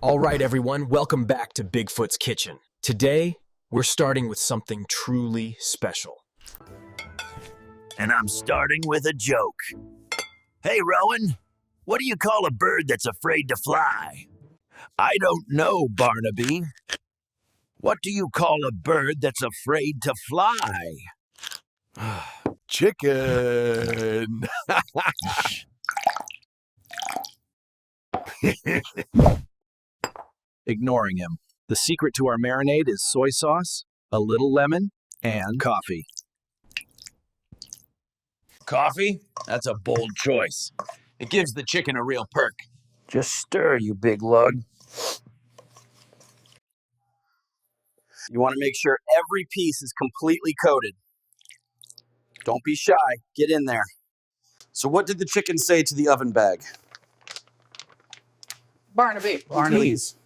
All right, everyone, welcome back to Bigfoot's Kitchen. Today, we're starting with something truly special. And I'm starting with a joke. Hey, Rowan, what do you call a bird that's afraid to fly? I don't know, Barnaby. What do you call a bird that's afraid to fly? Chicken. Ignoring him. The secret to our marinade is soy sauce, a little lemon, and coffee. Coffee? That's a bold choice. It gives the chicken a real perk. Just stir, you big lug. You want to make sure every piece is completely coated. Don't be shy. Get in there. So what did the chicken say to the oven bag? Barnaby. Please.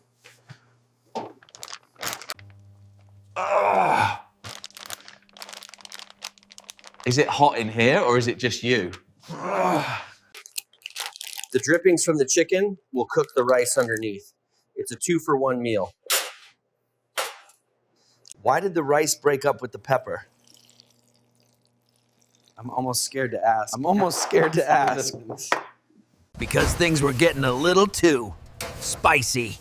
Is it hot in here, or is it just you? The drippings from the chicken will cook the rice underneath. It's a 2-for-1 meal. Why did the rice break up with the pepper? I'm almost scared to ask. Because things were getting a little too spicy.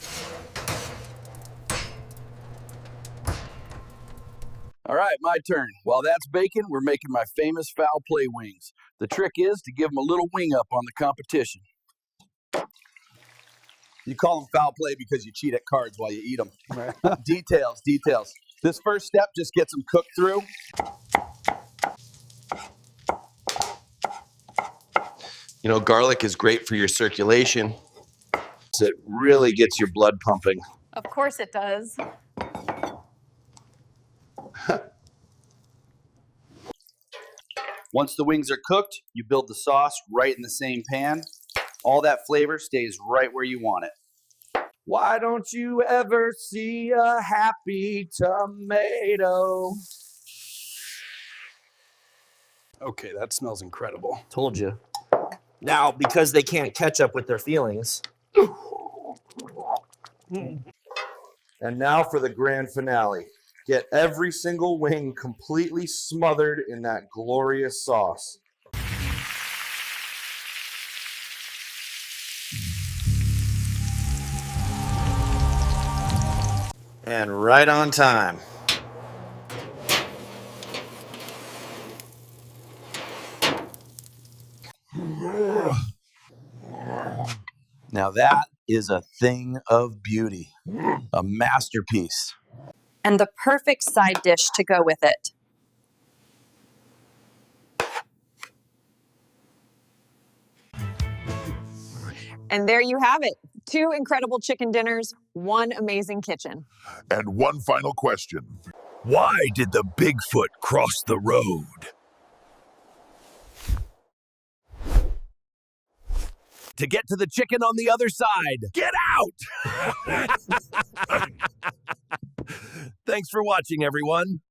All right, my turn. While that's baking, we're making my famous foul play wings. The trick is to give them a little wing up on the competition. You call them foul play because you cheat at cards while you eat them. Details. This first step just gets them cooked through. You know, garlic is great for your circulation. It really gets your blood pumping. Of course it does. Once the wings are cooked, you build the sauce right in the same pan. All that flavor stays right where you want it. Why don't you ever see a happy tomato? Okay, that smells incredible. Told you. Now, because they can't catch up with their feelings. And now for the grand finale. Get every single wing completely smothered in that glorious sauce. And right on time. Now that is a thing of beauty, a masterpiece. And the perfect side dish to go with it. And there you have it. 2 incredible chicken dinners, 1 amazing kitchen. And one final question. Why did the Bigfoot cross the road? To get to the chicken on the other side. Get out! Thanks for watching, everyone.